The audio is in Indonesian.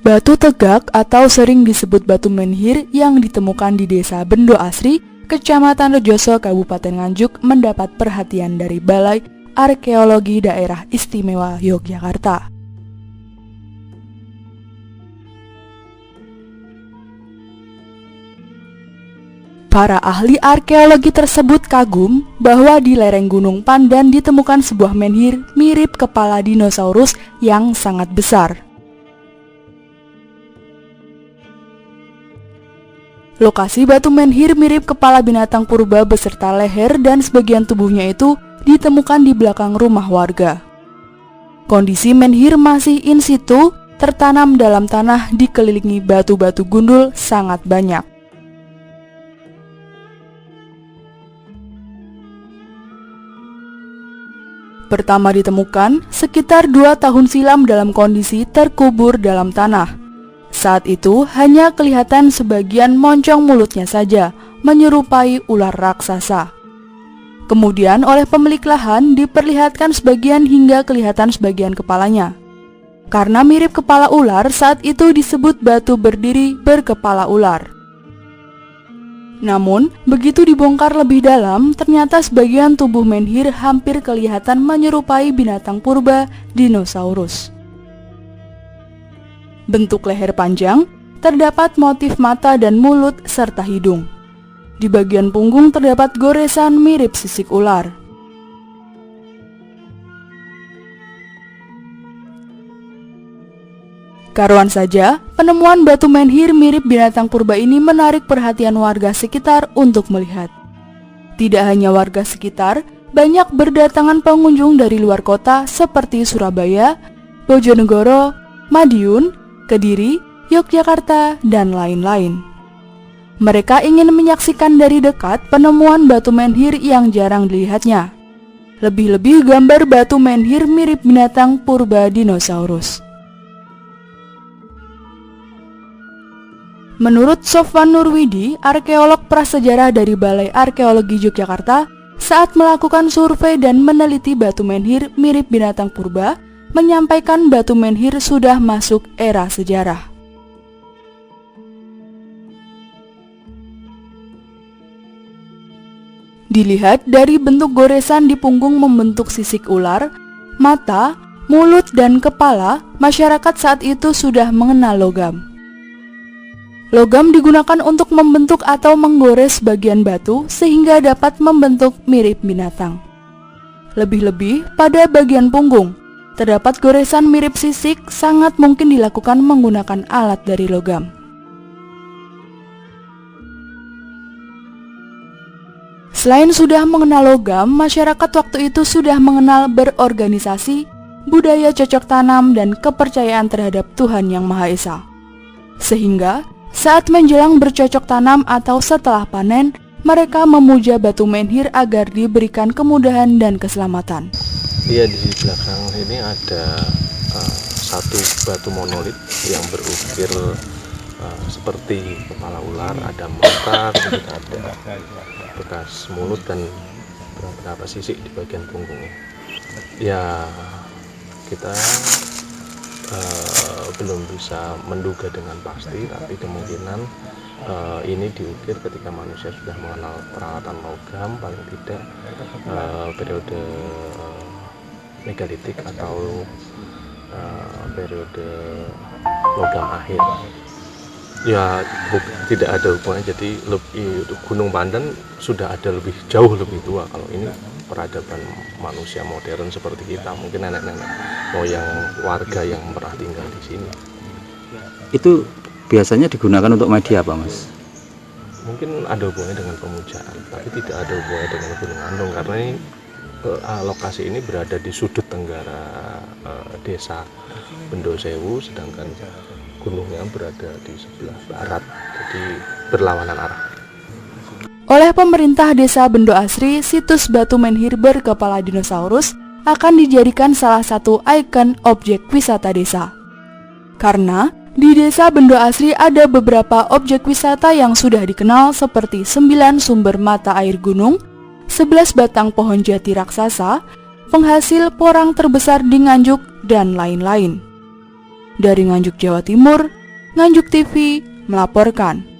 Batu tegak atau sering disebut batu menhir yang ditemukan di Desa Bendo Asri, Kecamatan Rejoso, Kabupaten Nganjuk mendapat perhatian dari Balai Arkeologi Daerah Istimewa Yogyakarta. Para ahli arkeologi tersebut kagum bahwa di lereng Gunung Pandan ditemukan sebuah menhir mirip kepala dinosaurus yang sangat besar. Lokasi batu menhir mirip kepala binatang purba beserta leher dan sebagian tubuhnya itu ditemukan di belakang rumah warga. Kondisi menhir masih in situ, tertanam dalam tanah dikelilingi batu-batu gundul sangat banyak. Pertama ditemukan sekitar 2 tahun silam dalam kondisi terkubur dalam tanah. Saat itu hanya kelihatan sebagian moncong mulutnya saja, menyerupai ular raksasa. Kemudian oleh pemilik lahan diperlihatkan sebagian hingga kelihatan sebagian kepalanya. Karena mirip kepala ular, saat itu disebut batu berdiri berkepala ular. Namun, begitu dibongkar lebih dalam, ternyata sebagian tubuh menhir hampir kelihatan menyerupai binatang purba dinosaurus. Bentuk leher panjang, terdapat motif mata dan mulut serta hidung. Di bagian punggung terdapat goresan mirip sisik ular. Karuan saja, penemuan batu menhir mirip binatang purba ini menarik perhatian warga sekitar untuk melihat. Tidak hanya warga sekitar, banyak berdatangan pengunjung dari luar kota seperti Surabaya, Bojonegoro, Madiun, Kediri, Yogyakarta, dan lain-lain. Mereka ingin menyaksikan dari dekat penemuan batu menhir yang jarang dilihatnya. Lebih-lebih gambar batu menhir mirip binatang purba dinosaurus. Menurut Sofwan Nurwidi, arkeolog prasejarah dari Balai Arkeologi Yogyakarta, saat melakukan survei dan meneliti batu menhir mirip binatang purba, menyampaikan batu menhir sudah masuk era sejarah. Dilihat dari bentuk goresan di punggung membentuk sisik ular, mata, mulut, dan kepala, masyarakat saat itu sudah mengenal logam. Logam digunakan untuk membentuk atau menggores bagian batu sehingga dapat membentuk mirip binatang. Lebih-lebih pada bagian punggung, terdapat goresan mirip sisik, sangat mungkin dilakukan menggunakan alat dari logam. Selain sudah mengenal logam, masyarakat waktu itu sudah mengenal berorganisasi, budaya cocok tanam, dan kepercayaan terhadap Tuhan Yang Maha Esa. Sehingga, saat menjelang bercocok tanam atau setelah panen, mereka memuja batu menhir agar diberikan kemudahan dan keselamatan. Iya, di belakang ini ada satu batu monolit yang berukir seperti kepala ular, ada mata, kemudian ada bekas mulut dan beberapa sisik di bagian punggungnya. Ya, kita belum bisa menduga dengan pasti, tapi kemungkinan ini diukir ketika manusia sudah mengenal peralatan logam, paling tidak periode megalitik atau periode logam akhir. Ya, tidak ada hubungannya. Jadi Gunung Pandan sudah ada jauh lebih tua. Kalau ini peradaban manusia modern seperti kita, mungkin nenek-nenek moyang warga yang pernah tinggal di sini. Itu biasanya digunakan untuk media apa, Mas? Mungkin ada hubungannya dengan pemujaan, tapi tidak ada hubungannya dengan Gunung Andong, karena ini lokasi ini berada di sudut tenggara desa Bendo Sewu, sedangkan gunungnya berada di sebelah barat, jadi berlawanan arah. Oleh pemerintah Desa Bendo Asri, situs batu menhir berkepala dinosaurus akan dijadikan salah satu ikon objek wisata desa. Karena di Desa Bendo Asri ada beberapa objek wisata yang sudah dikenal seperti 9 sumber mata air gunung, 11 batang pohon jati raksasa, penghasil porang terbesar di Nganjuk, dan lain-lain. Dari Nganjuk, Jawa Timur, Nganjuk TV melaporkan.